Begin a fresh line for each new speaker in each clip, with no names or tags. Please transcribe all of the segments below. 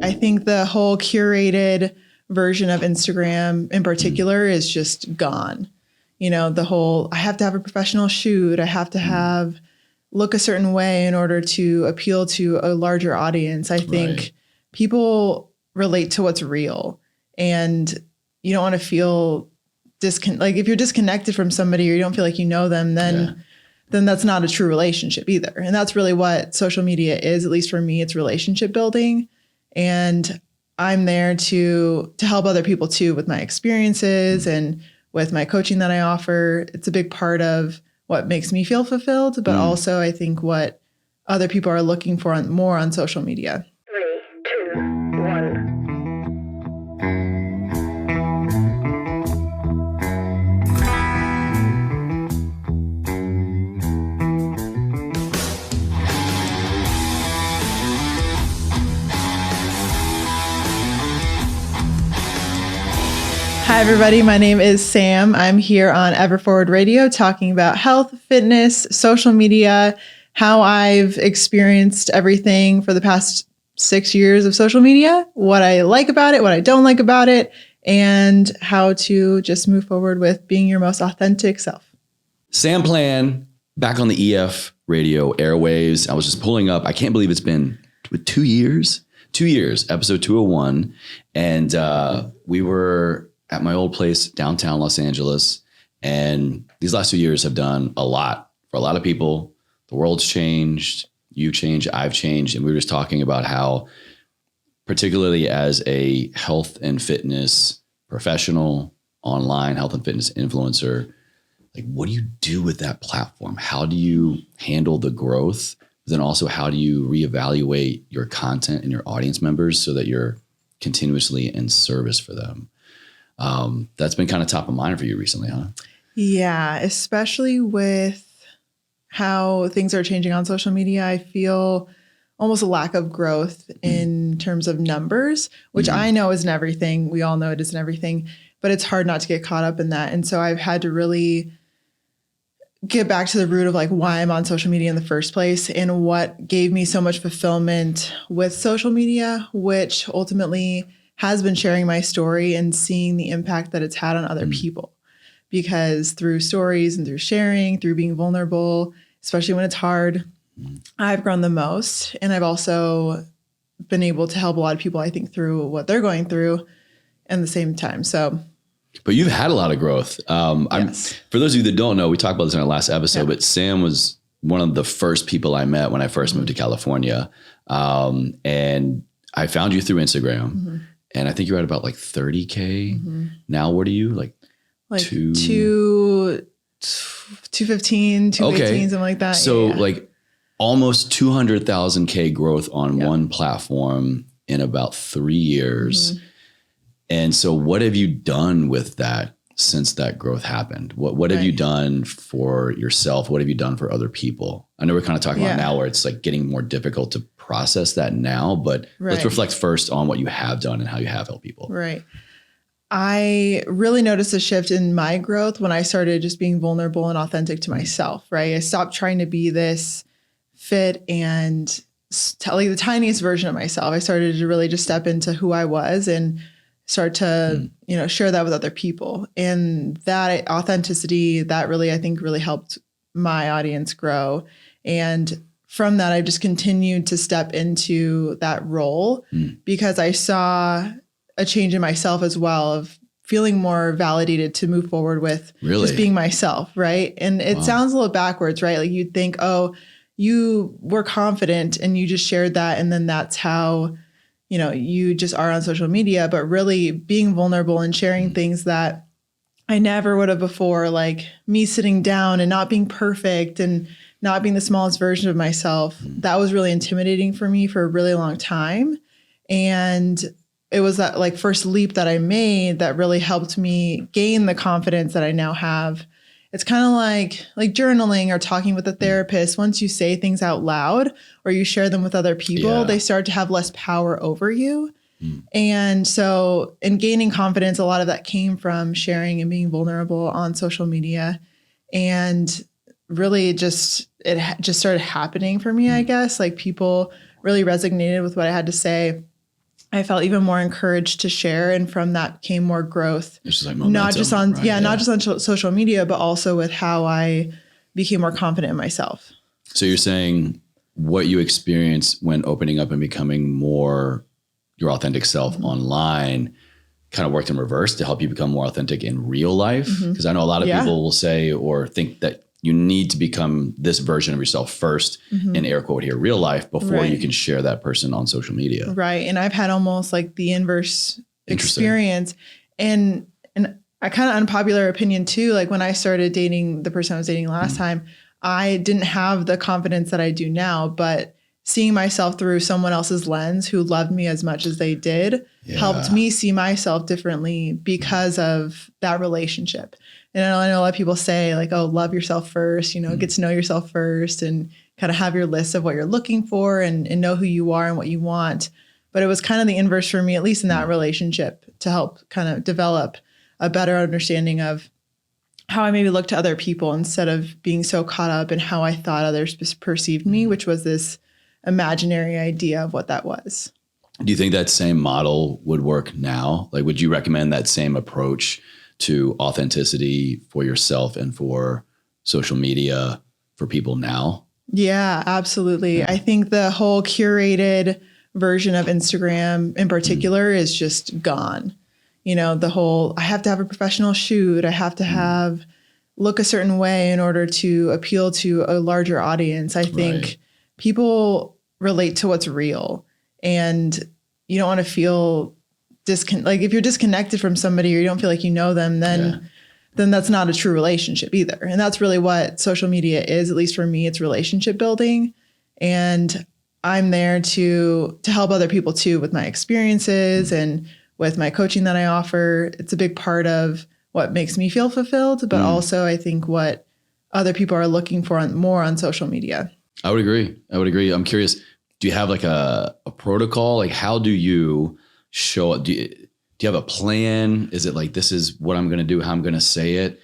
I think the whole curated version of Instagram in particular is just gone. You know, the whole, I have to have a professional shoot. I have to have look a certain way in order to appeal to a larger audience. I think people relate to what's real, and you don't want to feel like if you're disconnected from somebody or you don't feel like you know them, then that's not a true relationship either. And that's really what social media is. At least for me, it's relationship building. And I'm there to help other people too with my experiences and with my coaching that I offer. It's a big part of what makes me feel fulfilled, but also I think what other people are looking for more on social media.
3, 2, 1.
Hi, everybody. My name is Sam. I'm here on Everforward Radio talking about health, fitness, social media, how I've experienced everything for the past 6 years of social media, what I like about it, what I don't like about it, and how to just move forward with being your most authentic self.
Sam Plan, back on the EF radio airwaves. I was just pulling up. I can't believe it's been 2 years. 2 years, episode 201. And we were at my old place downtown Los Angeles. And these last 2 years have done a lot for a lot of people. The world's changed, you've changed, I've changed. And we were just talking about how, particularly as a health and fitness professional, online health and fitness influencer, like what do you do with that platform? How do you handle the growth? But then also, how do you reevaluate your content and your audience members so that you're continuously in service for them? That's been kind of top of mind for you recently, huh?
Yeah, especially with how things are changing on social media. I feel almost a lack of growth in terms of numbers, which I know isn't everything. We all know it isn't everything, but it's hard not to get caught up in that. And so I've had to really get back to the root of like why I'm on social media in the first place and what gave me so much fulfillment with social media, which ultimately has been sharing my story and seeing the impact that it's had on other people. Because through stories and through sharing, through being vulnerable, especially when it's hard, I've grown the most. And I've also been able to help a lot of people, I think, through what they're going through at the same time. So,
but you've had a lot of growth.
Yes.
For those of you that don't know, we talked about this in our last episode, but Sam was one of the first people I met when I first moved to California. And I found you through Instagram. And I think you're at about like 30K. Now, what are you like 215, 218, something like that. So like almost 200,000 K growth on one platform in about 3 years. And so what have you done with that since that growth happened? What have you done for yourself? What have you done for other people? I know we're kind of talking about now where it's like getting more difficult to process that now, but let's reflect first on what you have done and how you have helped people.
Right. I really noticed a shift in my growth when I started just being vulnerable and authentic to myself, right? I stopped trying to be this fit and like the tiniest version of myself. I started to really just step into who I was and start to, share that with other people. And that authenticity, that really, I think really helped my audience grow. And from that, I just continued to step into that role because I saw a change in myself as well of feeling more validated to move forward with just being myself. Right. And it sounds a little backwards, right? Like you'd think, oh, you were confident and you just shared that. And then that's how, you just are on social media, but really being vulnerable and sharing things that I never would have before, like me sitting down and not being perfect and not being the smallest version of myself. That was really intimidating for me for a really long time. And it was that like first leap that I made that really helped me gain the confidence that I now have. It's kind of like journaling or talking with a therapist. Once you say things out loud or you share them with other people, they start to have less power over you. And so in gaining confidence, a lot of that came from sharing and being vulnerable on social media. And really it just started happening for me, I guess. Like people really resonated with what I had to say. I felt even more encouraged to share. And from that came more growth.
It's just like momentum,
not just on,
right?
not just on social media, but also with how I became more confident in myself.
So you're saying what you experienced when opening up and becoming more your authentic self online kind of worked in reverse to help you become more authentic in real life? Because I know a lot of people will say or think that you need to become this version of yourself first, in air quote here, real life, before you can share that person on social media.
Right. And I've had almost like the inverse experience. And I kind of unpopular opinion too. Like when I started dating the person I was dating last time, I didn't have the confidence that I do now, but seeing myself through someone else's lens who loved me as much as they did helped me see myself differently because of that relationship. And I know a lot of people say like, oh, love yourself first, get to know yourself first and kind of have your list of what you're looking for and know who you are and what you want. But it was kind of the inverse for me, at least in that relationship, to help kind of develop a better understanding of how I maybe look to other people instead of being so caught up in how I thought others perceived me, which was this imaginary idea of what that was.
Do you think that same model would work now? Like, would you recommend that same approach to authenticity for yourself and for social media for people now?
Yeah, absolutely. Yeah. I think the whole curated version of Instagram in particular is just gone. The whole, I have to have a professional shoot. I have to look a certain way in order to appeal to a larger audience. I think people relate to what's real, and you don't want to feel like if you're disconnected from somebody or you don't feel like you know them, then that's not a true relationship either. And that's really what social media is. At least for me, it's relationship building. And I'm there to help other people too with my experiences and with my coaching that I offer. It's a big part of what makes me feel fulfilled, but also I think what other people are looking for more on social media.
I would agree. I'm curious, do you have like a protocol? Like how do you show up? Do you have a plan? Is it like, this is what I'm going to do, how I'm going to say it?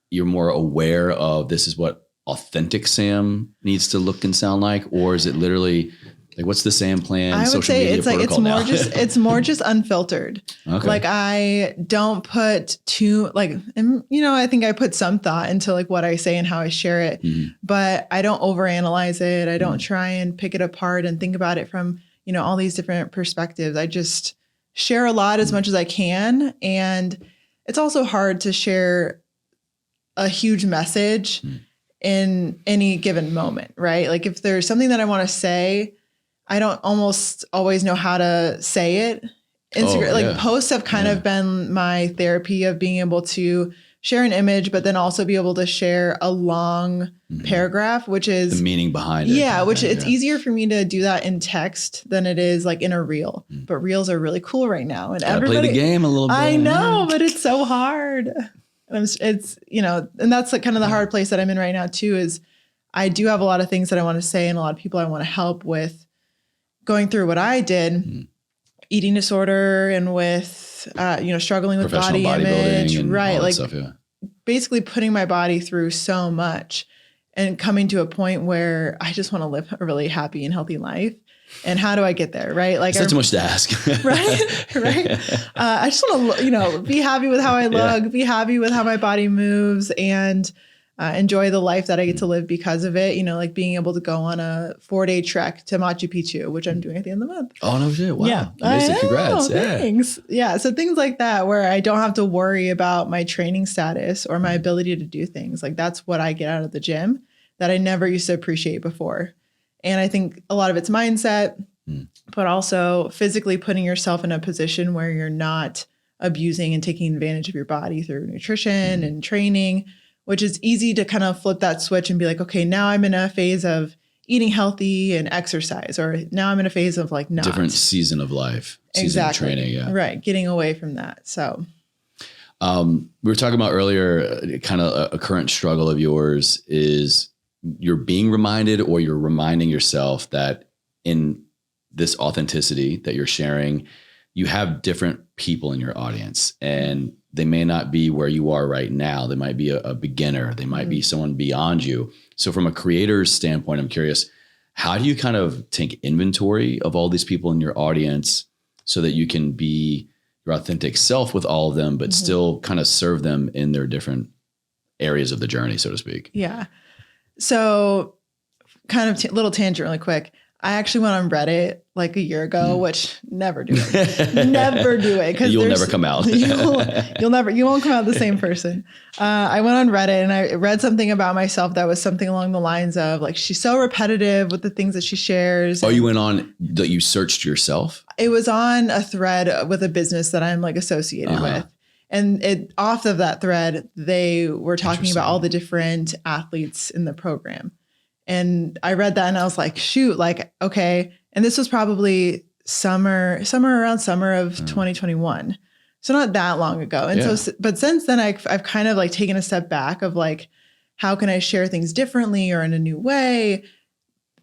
You're more aware of this is what authentic Sam needs to look and sound like? Or is it literally like, what's the Sam plan?
I would say it's more just unfiltered.
Okay.
Like I don't put I think I put some thought into like what I say and how I share it, but I don't overanalyze it. I don't try and pick it apart and think about it from, all these different perspectives. I just share a lot as much as I can. And it's also hard to share a huge message in any given moment, right? Like if there's something that I want to say, I don't almost always know how to say it. Instagram, posts have kind of been my therapy of being able to share an image, but then also be able to share a long paragraph, which is
the meaning behind it.
Yeah, it's easier for me to do that in text than it is like in a reel. But reels are really cool right now, and everybody
play the game a little bit.
I know, but it's so hard. And and that's like kind of the hard place that I'm in right now too. Is I do have a lot of things that I want to say, and a lot of people I want to help with going through what I did, eating disorder, and with struggling with body image,
right?
Like
stuff,
basically putting my body through so much, and coming to a point where I just want to live a really happy and healthy life. And how do I get there? Right? Like
it's not too much to ask,
right? I just want to, be happy with how I look, be happy with how my body moves, and enjoy the life that I get to live because of it. Like being able to go on a 4-day trek to Machu Picchu, which I'm doing at the end of the month.
Oh, no shit. Wow.
Yeah.
Amazing. Congrats.
Thanks. Yeah. So things like that, where I don't have to worry about my training status or my ability to do things. Like that's what I get out of the gym that I never used to appreciate before. And I think a lot of it's mindset, but also physically putting yourself in a position where you're not abusing and taking advantage of your body through nutrition and training, which is easy to kind of flip that switch and be like, okay, now I'm in a phase of eating healthy and exercise, or now I'm in a phase of like not.
Different season of life, season of training. Yeah.
Right. Getting away from that. So
we were talking about earlier, kind of a current struggle of yours is you're being reminded, or you're reminding yourself that in this authenticity that you're sharing, you have different people in your audience, and they may not be where you are right now. They might be a beginner. They might be someone beyond you. So from a creator's standpoint, I'm curious, how do you kind of take inventory of all these people in your audience so that you can be your authentic self with all of them, but still kind of serve them in their different areas of the journey, so to speak.
Yeah. So kind of little tangent really quick. I actually went on Reddit like a year ago, which never do it. Never do it. Because
you'll never come out.
you won't come out the same person. I went on Reddit and I read something about myself that was something along the lines of like, she's so repetitive with the things that she shares.
Oh, you went on that you searched yourself?
It was on a thread with a business that I'm like associated with. And off of that thread, they were talking about all the different athletes in the program. And I read that and I was like, shoot, like, okay. And this was probably summer of 2021. So not that long ago. And so, but since then I've kind of like taken a step back of like, how can I share things differently or in a new way?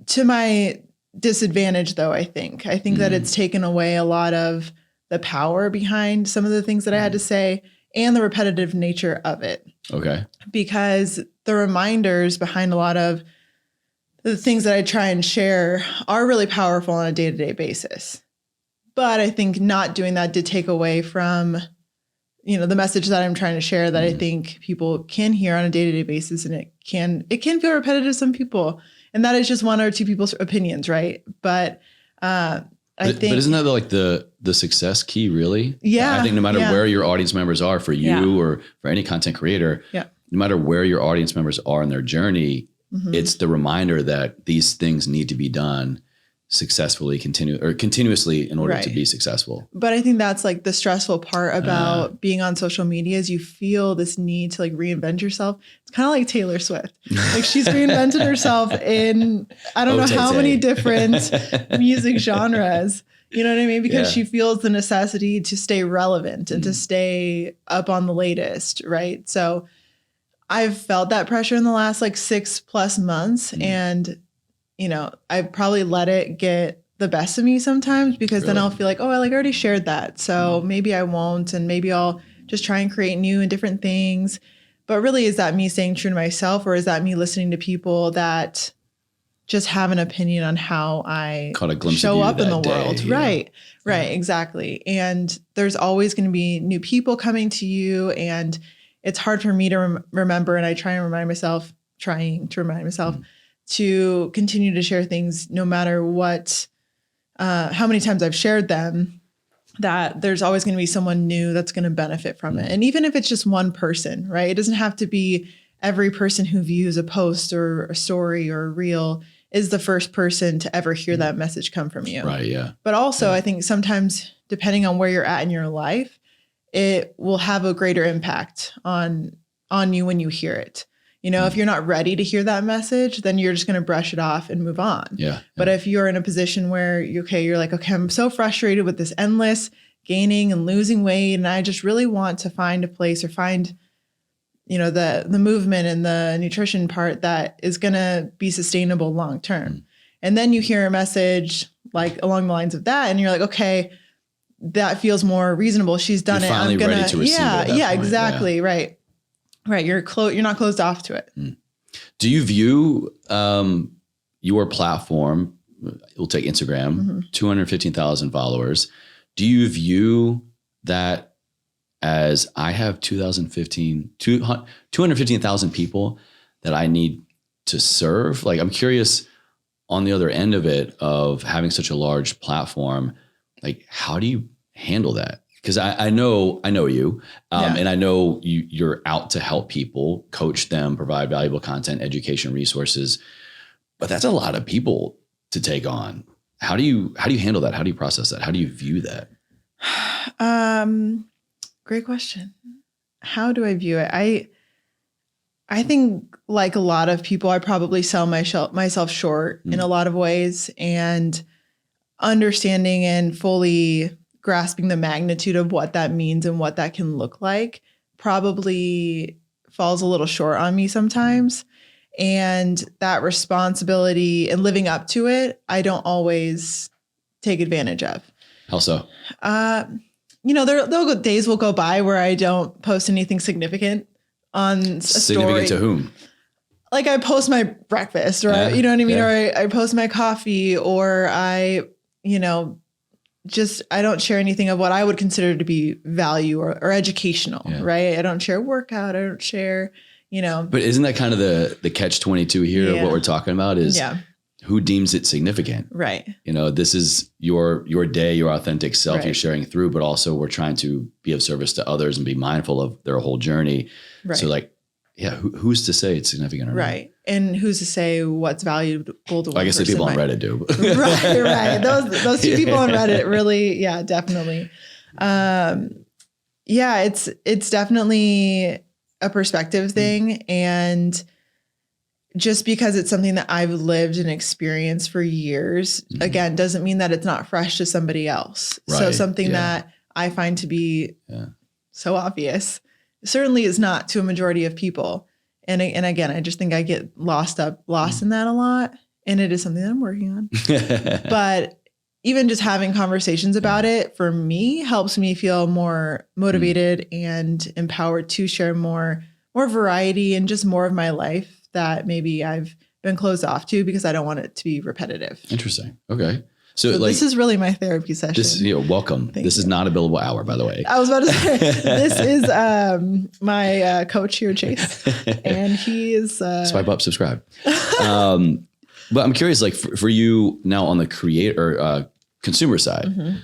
To my disadvantage though, I think that it's taken away a lot of the power behind some of the things that I had to say and the repetitive nature of it.
Okay.
Because the reminders behind a lot of the things that I try and share are really powerful on a day-to-day basis. But I think not doing that did take away from, the message that I'm trying to share that I think people can hear on a day-to-day basis. And it can feel repetitive to some people. And that is just one or two people's opinions, right? But I think... But
isn't that like the success key, really?
Yeah.
I think no matter where your audience members are for you or for any content creator, no matter where your audience members are in their journey, it's the reminder that these things need to be done successfully, continuously in order to be successful.
But I think that's like the stressful part about being on social media is you feel this need to like reinvent yourself. It's kind of like Taylor Swift. Like she's reinvented herself in, I don't know how many different music genres. You know what I mean? Because she feels the necessity to stay relevant and to stay up on the latest, right? So I've felt that pressure in the last like 6+ months. And, I probably let it get the best of me sometimes because then I'll feel like, oh, I like already shared that. So maybe I won't. And maybe I'll just try and create new and different things. But really, is that me staying true to myself, or is that me listening to people that just have an opinion on how I show up in the world? Right, exactly. And there's always going to be new people coming to you, and it's hard for me to remember. And I trying to remind myself to continue to share things no matter what, how many times I've shared them, that there's always going to be someone new that's going to benefit from it. And even if it's just one person, right? It doesn't have to be every person who views a post or a story or a reel is the first person to ever hear that message come from you.
Right. Yeah.
But also I think sometimes depending on where you're at in your life, it will have a greater impact on you when you hear it. If you're not ready to hear that message, then you're just going to brush it off and move on.
Yeah.
But if you're in a position where you're like, okay, I'm so frustrated with this endless gaining and losing weight, and I just really want to find a place or find, the movement and the nutrition part that is going to be sustainable long term. And then you hear a message like along the lines of that, and you're like, okay, that feels more reasonable. She's done
you're
it.
Finally ready to receive it at that point.
Exactly. Yeah. Right. You're not closed off to it.
Do you view your platform? We'll take Instagram, 215,000 followers. Do you view that as I have 215,000 people that I need to serve? Like, I'm curious on the other end of it, of having such a large platform, like how do you handle that? Because I know you, and I know you're out to help people, coach them, provide valuable content, education, resources. But that's a lot of people to take on. How do you handle that? How do you process that? How do you view that?
Great question. How do I view it? I think like a lot of people, I probably sell myself short in a lot of ways, and understanding and fully grasping the magnitude of what that means and what that can look like probably falls a little short on me sometimes. And that responsibility and living up to it, I don't always take advantage of.
How so?
Days will go by where I don't post anything significant on a
Significant
story.
To whom?
Like I post my breakfast, or you know what I mean? Or I post my coffee, or I, I don't share anything of what I would consider to be value or educational,
Yeah.
right? I don't share workout. I don't share,
But isn't that kind of the catch-22 here of
Yeah.
what we're talking about is who deems it significant?
Right.
This is your day, your authentic self
Right.
you're sharing through, but also we're trying to be of service to others and be mindful of their whole journey.
Right.
So who's to say it's significant or not?
Right. And who's to say what's valuable to one
I guess the
person
people on
might-
Reddit do.
right. Those two people on Reddit really, definitely. It's definitely a perspective thing. And just because it's something that I've lived and experienced for years, again, doesn't mean that it's not fresh to somebody else. So
Right.
something that I find to be so obvious certainly is not to a majority of people. And again, I just think I get lost in that a lot. And it is something that I'm working on. But even just having conversations about it for me helps me feel more motivated and empowered to share more variety and just more of my life that maybe I've been closed off to because I don't want it to be repetitive.
Interesting. Okay. So
this is really my therapy session.
this, welcome. This is not a billable hour, by the way.
I was about to say, this is my coach here, Chase, and he is
Swipe up, subscribe. But I'm curious, like for you now on the creator or consumer side,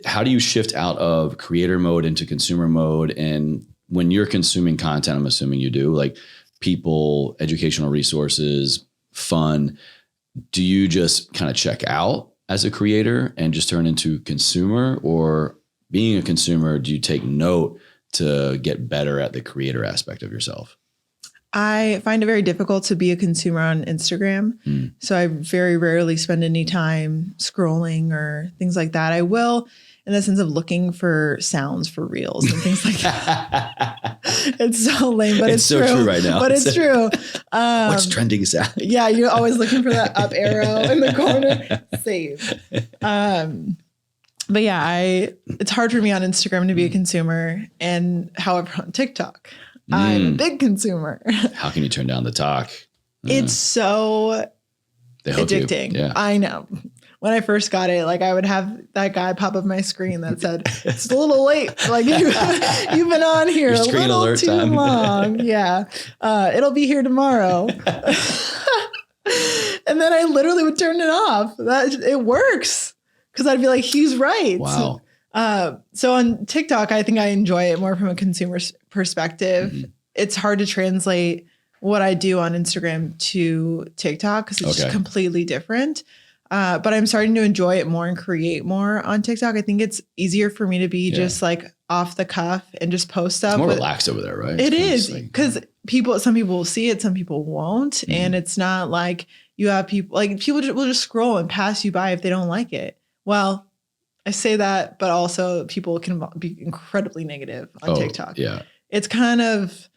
how do you shift out of creator mode into consumer mode? And when you're consuming content, I'm assuming you do, like people, educational resources, fun. Do you just kind of check out as a creator and just turn into consumer, or being a consumer, do you take note to get better at the creator aspect of yourself?
I find it very difficult to be a consumer on Instagram. So I very rarely spend any time scrolling or things like that. I will in the sense of looking for sounds for reels and things like that. It's so lame, but it's
so true right now.
But it's true.
What's trending sound?
Yeah, you're always looking for that up arrow in the corner. Save. But yeah, it's hard for me on Instagram to be a consumer. And however, on TikTok, I'm a big consumer.
How can you turn down the talk?
It's so
They hook you.
addicting.
Yeah.
I know. When I first got it, like I would have that guy pop up my screen that said, "It's a little late. Like you've been on here
Your
a
screen
little
alert
too
time."
long." Yeah. It'll be here tomorrow. And then I literally would turn it off. It works. Because I'd be like, he's right.
Wow.
So on TikTok, I think I enjoy it more from a consumer perspective. It's hard to translate what I do on Instagram to TikTok because it's just completely different. But I'm starting to enjoy it more and create more on TikTok. I think it's easier for me to be just like off the cuff and just post stuff.
It's more relaxed over there, right?
It is because some people will see it, some people won't. And it's not like you have people will just scroll and pass you by if they don't like it. Well, I say that, but also people can be incredibly negative on TikTok.
Yeah.
It's kind of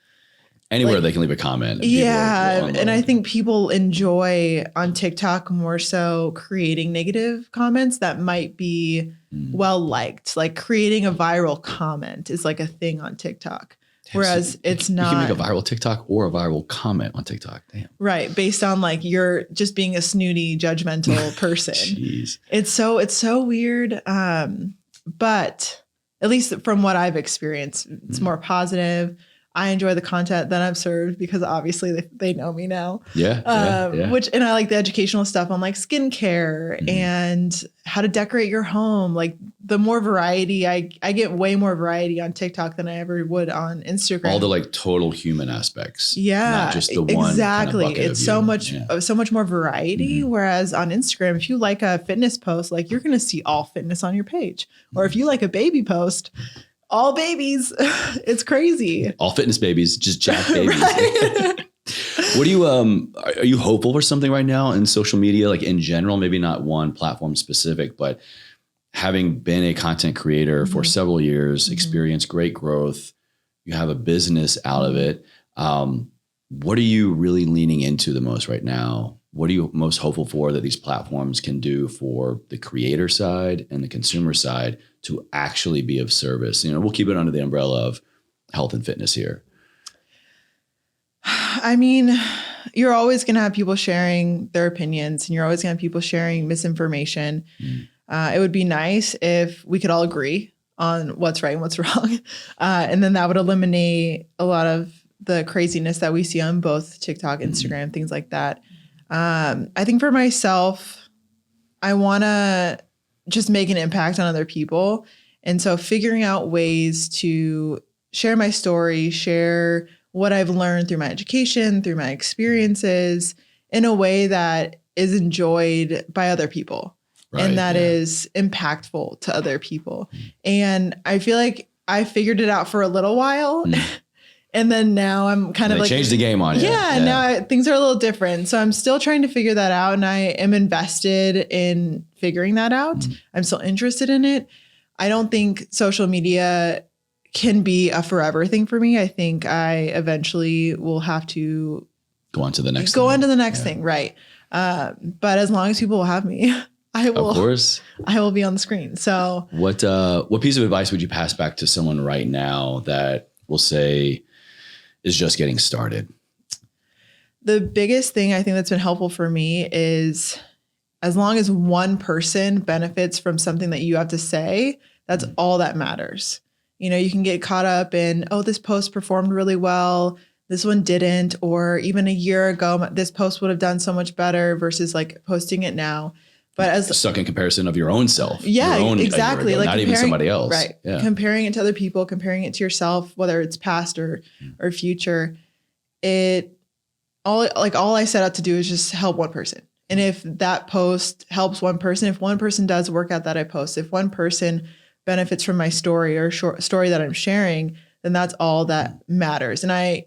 anywhere they can leave a comment.
Yeah. And I think people enjoy on TikTok more so creating negative comments that might be well liked. Like creating a viral comment is like a thing on TikTok. Whereas it's not.
You can make a viral TikTok or a viral comment on TikTok. Damn.
Right. Based on like you're just being a snooty, judgmental person.
Jeez.
It's so weird. But at least from what I've experienced, it's more positive. I enjoy the content that I've served because obviously they know me now.
Yeah.
And I like the educational stuff on like skincare and how to decorate your home. Like the more variety, I get way more variety on TikTok than I ever would on Instagram.
All the like total human aspects.
Yeah,
not just the one.
Exactly.
Kind of
It's so much more variety. Whereas on Instagram, if you like a fitness post, like you're going to see all fitness on your page. Or if you like a baby post, all babies. It's crazy.
All fitness babies, just jack babies. What do you, are you hopeful for something right now in social media? Like in general, maybe not one platform specific, but having been a content creator for several years, experienced great growth, you have a business out of it. What are you really leaning into the most right now? What are you most hopeful for that these platforms can do for the creator side and the consumer side to actually be of service? We'll keep it under the umbrella of health and fitness here.
I mean, you're always going to have people sharing their opinions and you're always going to have people sharing misinformation. It would be nice if we could all agree on what's right and what's wrong. And then that would eliminate a lot of the craziness that we see on both TikTok, Instagram, things like that. I think for myself, I want to just make an impact on other people. And so figuring out ways to share my story, share what I've learned through my education, through my experiences in a way that is enjoyed by other people.
Right,
and that is impactful to other people. And I feel like I figured it out for a little while. And then now I'm kind of like
changed the game on you.
Yeah. Now things are a little different. So I'm still trying to figure that out. And I am invested in figuring that out. I'm still interested in it. I don't think social media can be a forever thing for me. I think I eventually will have to
go on to the next
thing. Right. But as long as people will have me, I will.
Of course.
I will be on the screen. So
what piece of advice would you pass back to someone right now that will say is just getting started?
The biggest thing I think that's been helpful for me is as long as one person benefits from something that you have to say, that's all that matters. You know, you can get caught up in, oh, this post performed really well, this one didn't, or even a year ago, this post would have done so much better versus like posting it now. But as
stuck in comparison of your own self.
Yeah,
your own
exactly.
like not even somebody else.
Right.
Yeah.
Comparing it to other people, comparing it to yourself, whether it's past or future, all I set out to do is just help one person. And if that post helps one person, if one person does work out that I post, if one person benefits from my story or story that I'm sharing, then that's all that matters. And I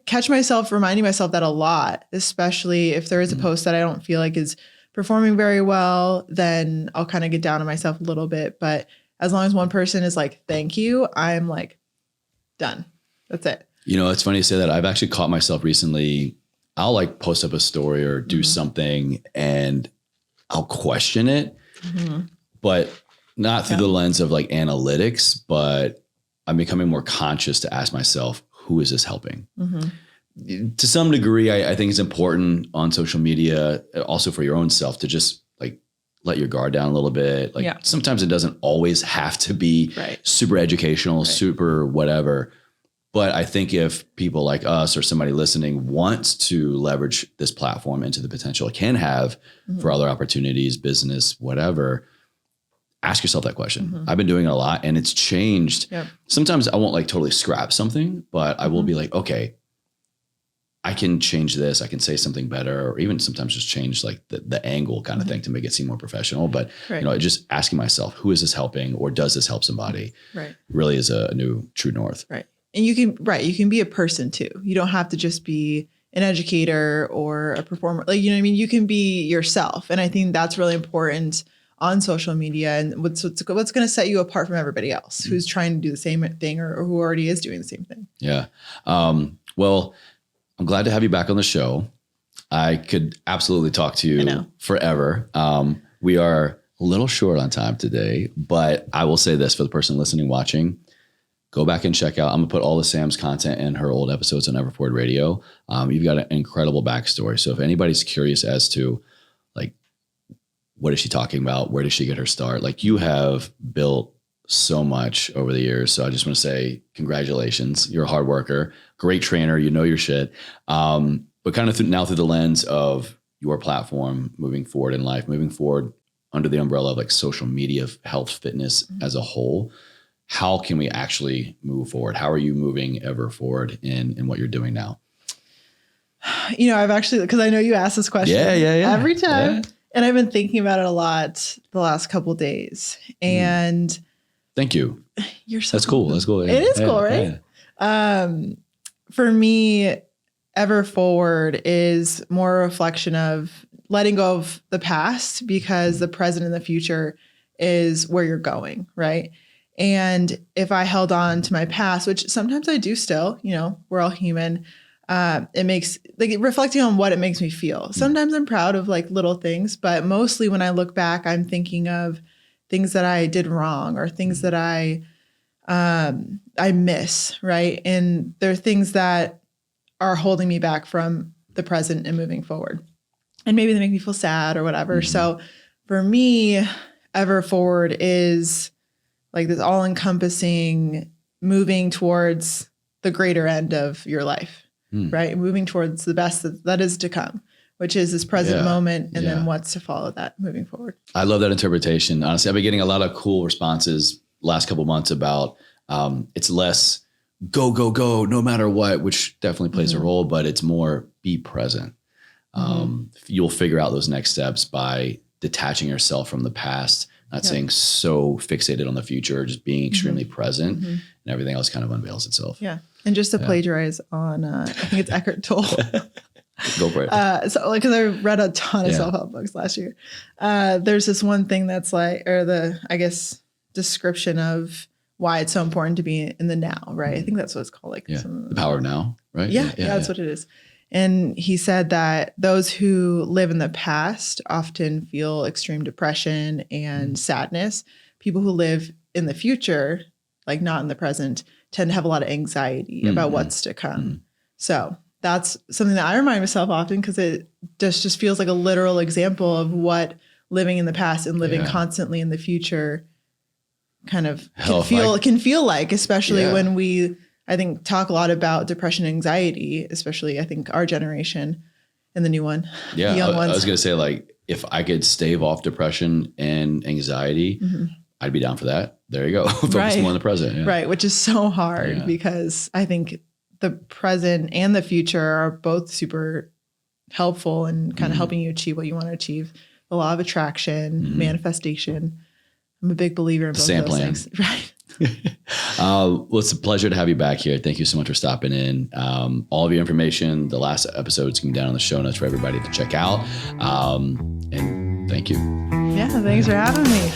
catch myself reminding myself that a lot, especially if there is a post that I don't feel like is performing very well, then I'll kind of get down on myself a little bit. But as long as one person is like, thank you, I'm like, done. That's it.
You know, it's funny to say that. I've actually caught myself recently. I'll like post up a story or do something and I'll question it, but not through the lens of like analytics, but I'm becoming more conscious to ask myself, who is this helping? To some degree, I think it's important on social media, also for your own self, to just like let your guard down a little bit. Like sometimes it doesn't always have to be super educational, super whatever. But I think if people like us or somebody listening wants to leverage this platform into the potential it can have for other opportunities, business, whatever, ask yourself that question. I've been doing it a lot and it's changed. Sometimes I won't like totally scrap something, but I will be like, okay, I can change this. I can say something better, or even sometimes just change like the angle kind of thing to make it seem more professional. But you know, just asking myself, who is this helping, or does this help somebody? Really is a new true north.
And you can be a person too. You don't have to just be an educator or a performer. Like, you know what I mean? You can be yourself. And I think that's really important on social media, and what's going to set you apart from everybody else who's trying to do the same thing or who already is doing the same thing.
Yeah. Well, I'm glad to have you back on the show. I could absolutely talk to you forever. We are a little short on time today, but I will say this for the person listening, watching, go back and check out. I'm gonna put all the Sam's content in her old episodes on Everforward Radio. You've got an incredible backstory. So if anybody's curious as to like, what is she talking about? Where did she get her start? Like, you have built so much over the years. So I just want to say congratulations. You're a hard worker, great trainer. You know your shit. But kind of now through the lens of your platform, moving forward in life, moving forward under the umbrella of like social media, health, fitness as a whole, how can we actually move forward? How are you moving ever forward in what you're doing now?
You know, I've actually, because I know you ask this question every time. Yeah. And I've been thinking about it a lot the last couple of days. And
thank you.
You're so
That's cool. That's cool. Yeah.
It is cool, right? Yeah. For me, ever forward is more a reflection of letting go of the past, because the present and the future is where you're going, right? And if I held on to my past, which sometimes I do still, you know, we're all human. It makes like reflecting on what it makes me feel. Sometimes I'm proud of like little things, but mostly when I look back, I'm thinking of things that I did wrong or things that I miss, right? And there are things that are holding me back from the present and moving forward. And maybe they make me feel sad or whatever. So for me, ever forward is like this all encompassing moving towards the greater end of your life, right? Moving towards the best that is to come, which is this present moment and then what's to follow that moving forward.
I love that interpretation. Honestly, I've been getting a lot of cool responses last couple of months about it's less go, go, go, no matter what, which definitely plays a role, but it's more be present. You'll figure out those next steps by detaching yourself from the past, not saying so fixated on the future, just being extremely present, and everything else kind of unveils itself.
Yeah. And just to plagiarize on, I think it's Eckhart Tolle.
Go for it.
So like, cause I read a ton of self-help books last year. There's this one thing that's like, or the, I guess, description of why it's so important to be in the now, right? I think that's what it's called. Like
the power of now, right?
Yeah, that's what it is. And he said that those who live in the past often feel extreme depression and sadness. People who live in the future, like not in the present, tend to have a lot of anxiety about what's to come. So that's something that I remind myself often because it just feels like a literal example of what living in the past and living constantly in the future kind of can feel like, especially when we, I think, talk a lot about depression and anxiety, especially I think our generation and the new one.
Yeah.
The young
I
ones.
was going to say, like, if I could stave off depression and anxiety, I'd be down for that. There you go. Focus more on the present. Yeah.
Right. Which is so hard because I think the present and the future are both super helpful and kind of helping you achieve what you want to achieve. The law of attraction, manifestation. I'm a big believer in both of those things. Right.
Well, it's a pleasure to have you back here. Thank you so much for stopping in. All of your information, the last episodes can be down on the show notes for everybody to check out. And thank you.
Yeah, thanks for having me.